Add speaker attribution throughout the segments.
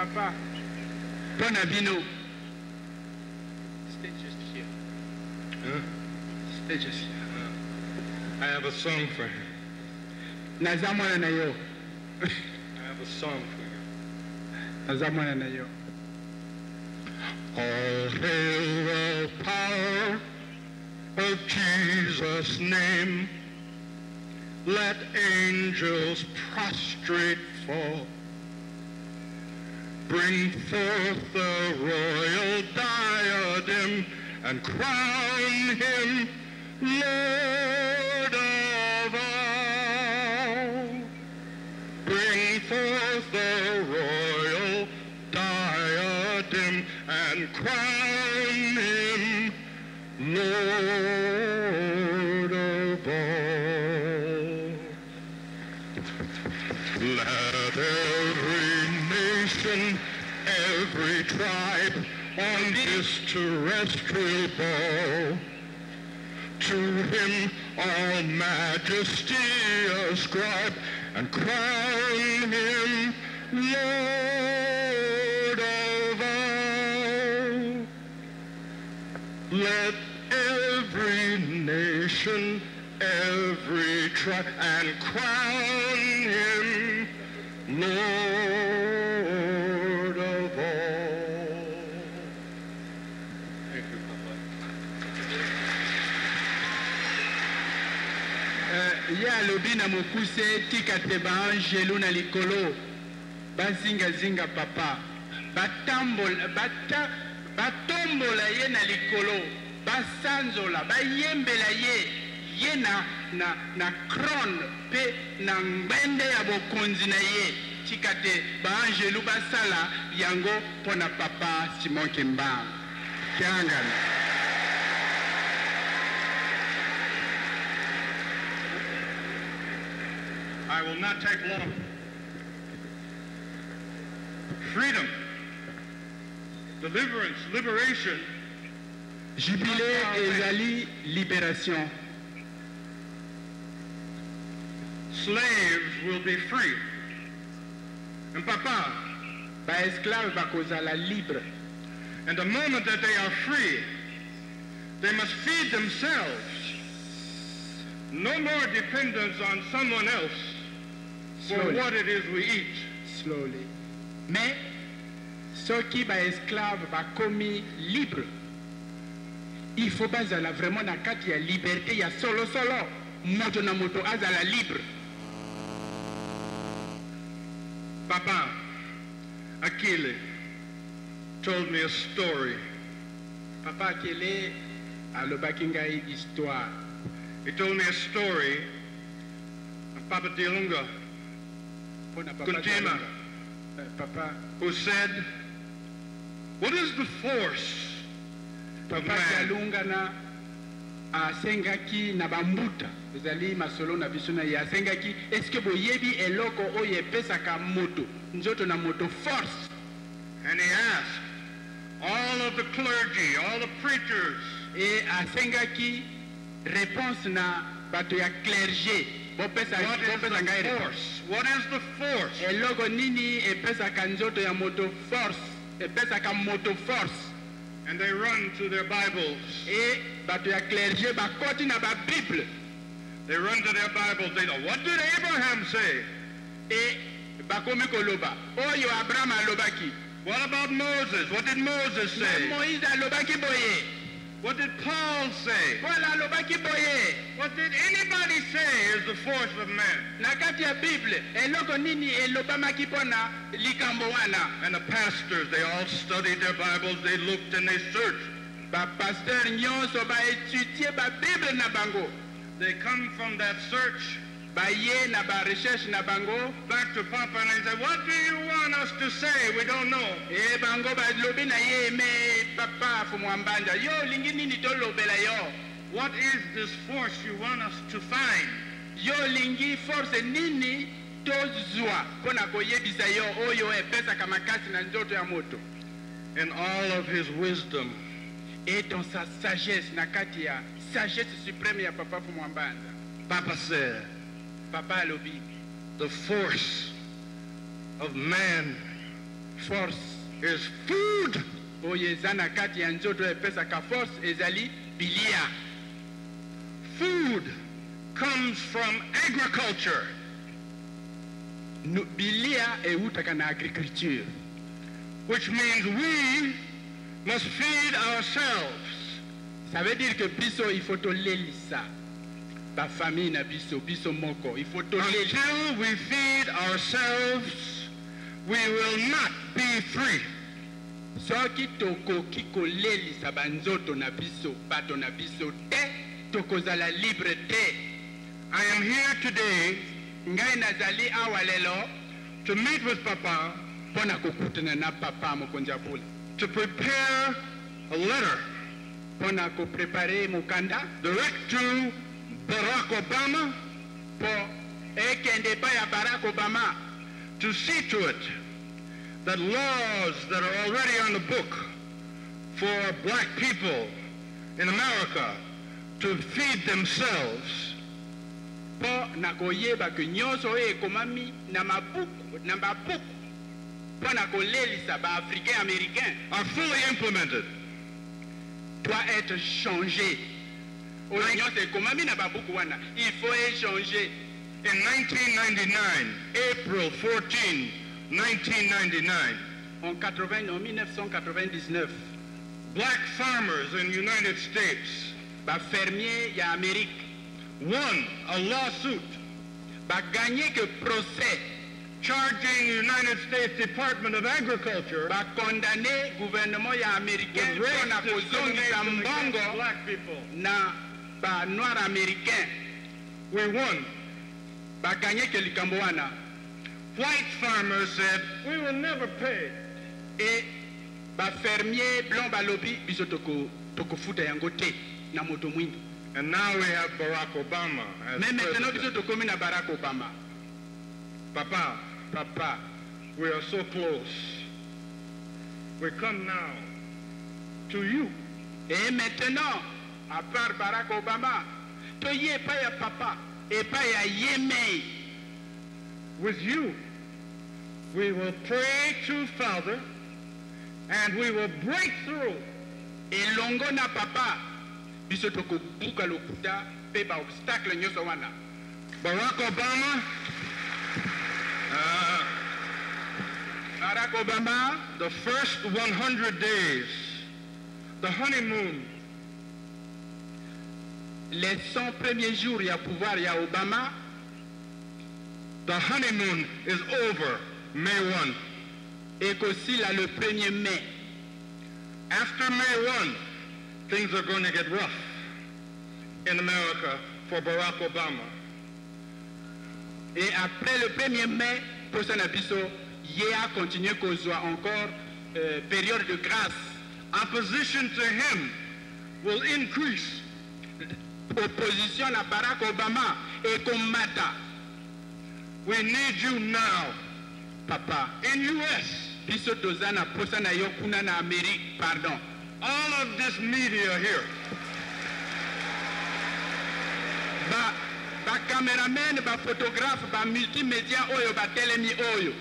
Speaker 1: Papa, Bonabino. Stay just here.
Speaker 2: Huh?
Speaker 1: Stay just here.
Speaker 2: I have a song for him.
Speaker 1: Nazamwana na yo.
Speaker 2: I have a song for you.
Speaker 1: Nazamwana na yo.
Speaker 2: All hail the power of Jesus' name. Let angels prostrate fall. Bring forth the royal diadem and crown him Lord of all. Bring forth the royal diadem and crown him Lord of all. Let every nation, every tribe on this terrestrial ball to him all majesty ascribe and crown him Lord of all. Let every nation, every tribe, and crown him Lord of all. Thank you, Papa.
Speaker 1: Ya lobina mokuse tika te baangelo na likolo bazingazinga papa batombola ye na likolo basanzola bayembela ye na krone pe na ngbende ya bokonzi na ye tika te baangelo basala yango pona papa Simon Kimbangu kiangana.
Speaker 2: I will not take long. Freedom, deliverance, liberation.
Speaker 1: Jubilé ezali libération.
Speaker 2: Slaves will be free. And Papa,
Speaker 1: Ba esclave bakozala libre.
Speaker 2: and the moment that they are free, they must feed themselves. No more dependence on someone else for
Speaker 1: Slowly.
Speaker 2: what it is we eat.
Speaker 1: Slowly. Mais soki ba esclave bakomi libre. Il faut bazala vraiment na kati ya liberté ya solo moto na moto azala libre.
Speaker 2: Papa, Akile told me a story.
Speaker 1: Papa Akele alobaki ngai histoire.
Speaker 2: He told me a story of Papa Dilunga,
Speaker 1: Pona papa
Speaker 2: Kuntima,
Speaker 1: Papa
Speaker 2: who said, what is the force of
Speaker 1: Papa
Speaker 2: man?
Speaker 1: Kalunga na asengaki na bambuta ezali masolo na biso na ye asengaki eske boyebi eloko oyo epesaka moto nzoto na moto force.
Speaker 2: And he asked all of the clergy, all the preachers,
Speaker 1: E asengaki réponse na bato ya clergé bopesa
Speaker 2: what is
Speaker 1: ngai
Speaker 2: the
Speaker 1: réponse.
Speaker 2: force? What is the force?
Speaker 1: Eloko nini epesaka nzoto ya moto force epesaka moto force.
Speaker 2: And they run to their Bibles.
Speaker 1: E bato ya clergé bakoti na babible
Speaker 2: They run to their Bibles. They go, what did Abraham say?
Speaker 1: e bakomi koloba oyo Abraham alobaki.
Speaker 2: What about Moses? What did Moses
Speaker 1: Na
Speaker 2: say?
Speaker 1: Moïse alobaki boye.
Speaker 2: What did Paul say?
Speaker 1: Paul alobaki boye.
Speaker 2: What did anybody say is the force of man?
Speaker 1: Na kati ya bible eloko nini elobamaki pona likambo wana.
Speaker 2: And the pastors, they all studied their Bibles. They looked and they searched.
Speaker 1: Ba pasteur nyonso ba étudier ba bible na bango.
Speaker 2: They come from that search
Speaker 1: Ba ye na ba recherche na bango.
Speaker 2: back to Papa and they say, what do you want us to say? We don't know.
Speaker 1: E bango ba lobi na ye me papa fu mwambanja. Yo lingi nini to lobela yo.
Speaker 2: What is this force you want us to find?
Speaker 1: Yo lingi force nini to zwa pona koyebisa yo oyo epesa makasi na nzoto ya moto.
Speaker 2: In all of his wisdom,
Speaker 1: Et dans sa sagesse na kati ya sagesse suprême ya papa fu mwambanja.
Speaker 2: Papa said,
Speaker 1: Papa alobi
Speaker 2: the force of man
Speaker 1: force
Speaker 2: is food.
Speaker 1: oyo eza na kati ya nzoto epesaka force ezali bilia.
Speaker 2: Food comes from agriculture.
Speaker 1: Bilia eutaka na agriculture,
Speaker 2: which means we must feed ourselves.
Speaker 1: Ça veut dire que biso il faut tolelisa ba famille na biso moko il faut tolelisa.
Speaker 2: Until we feed ourselves, we will not be free.
Speaker 1: Soki tokoki kolelisa banzoto na biso bato na biso te tokozala libre te.
Speaker 2: I am here today
Speaker 1: ngai nazali awa lelo
Speaker 2: to meet with Papa
Speaker 1: pona kokutana na papa mokonzi apula,
Speaker 2: to prepare a letter
Speaker 1: pona ko prepare mukanda
Speaker 2: direct to Barack Obama
Speaker 1: po ekende pa ya Barack Obama
Speaker 2: to see to it that laws that are already on the book for black people in America to feed themselves
Speaker 1: po na koyeba ke nyonso ekomami na mabuku na babuku pona kolelisa ba africain américain
Speaker 2: are fully implemented.
Speaker 1: Doit être changé. Nyonso ekomami na babuku wana il faut échanger.
Speaker 2: In 1999, April 14, 1999,
Speaker 1: en 1999,
Speaker 2: black farmers in the United States
Speaker 1: ba fermier ya Amérique
Speaker 2: won a lawsuit
Speaker 1: ba gagné que procès
Speaker 2: charging the United States Department of Agriculture
Speaker 1: ba condamné gouvernement ya américain
Speaker 2: with
Speaker 1: na
Speaker 2: race
Speaker 1: kozongisa
Speaker 2: discrimination
Speaker 1: mbongo
Speaker 2: against black people.
Speaker 1: na ba noir américain.
Speaker 2: We won.
Speaker 1: Ba gagné que likambo wana.
Speaker 2: White farmers said, we will never pay.
Speaker 1: Et ba fermier blanc ba lobby biso toko futa yango te na moto mwingi.
Speaker 2: And now we have Barack Obama as
Speaker 1: Mais maintenant biso
Speaker 2: president.
Speaker 1: tokomi na Barack Obama.
Speaker 2: Papa, we are so close. We come now to you.
Speaker 1: Et maintenant, à part Barack Obama, toye pa ya papa et pa ya yeme.
Speaker 2: With you, we will pray to Father, and we will break through.
Speaker 1: Elongo na papa biso toko buka lokuta pe ba obstacle nyonso wana.
Speaker 2: Barack Obama,
Speaker 1: Barack Obama,
Speaker 2: the first 100 days, the honeymoon,
Speaker 1: les 100 premiers jours ya pouvoir ya Obama,
Speaker 2: the honeymoon is over May 1.
Speaker 1: et qu'aussi là le 1er mai.
Speaker 2: After May 1, things are going to get rough in America for Barack Obama.
Speaker 1: Et après le 1er mai, pour ça biso ye a continué kozwa encore période de grâce.
Speaker 2: Opposition to him will increase.
Speaker 1: Opposition à Barack Obama et komata.
Speaker 2: We need you now,
Speaker 1: Papa,
Speaker 2: in U.S.
Speaker 1: biso tozana posa na yo kuna na Amérique, pardon.
Speaker 2: All of this media here,
Speaker 1: Ba cameraman, ba photographe, ba multimédia oyo, ba telemi oyo.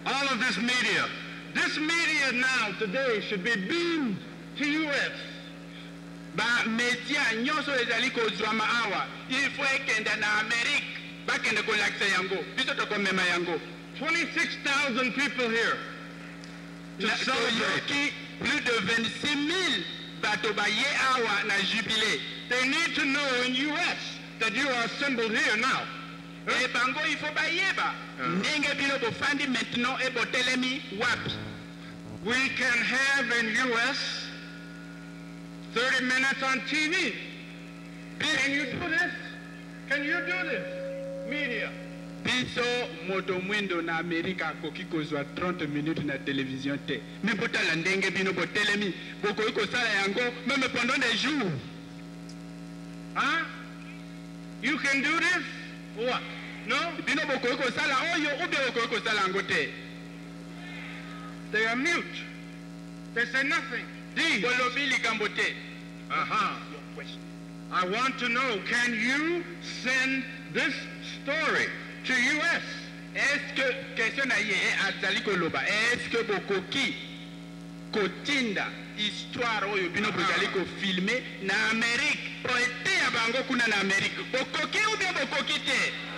Speaker 2: all of this media now today should be beamed to U.S.
Speaker 1: Ba media nyonso ezali kozwama awa. Il faut ekenda na Amérique. Ba kende ko laksa yango. Biso to komema yango.
Speaker 2: 26,000 people here to celebrate.
Speaker 1: Plus de 26 000 bato ba ye awa na jubilé.
Speaker 2: They need to know in U.S. that you are assembled here now.
Speaker 1: Et bango il faut ba yeba. Ndenge bino bofandi maintenant e botelemi wapi.
Speaker 2: We can have in U.S. 30 minutes on TV. Can you do this? Can you do this? Media.
Speaker 1: Biso moto mwindo na Amerika koki kozwa 30 minutes na télévision te. Mais botala ndenge bino botelemi boko iko sala yango même pendant des jours.
Speaker 2: Huh? You can do this? What? No?
Speaker 1: Bino boko iko sala oyo ube boko iko sala yango te.
Speaker 2: They are mute. They say nothing. These.
Speaker 1: Bolobi likambo te.
Speaker 2: I want to know, can you send this story to U.S.?
Speaker 1: est-ce que question na ye azali koloba est-ce que bokoki kotinda histoire oyo bino bozali kofilme na Amérique po ete ya bango kuna na Amérique bokoki ou bien bokoki te?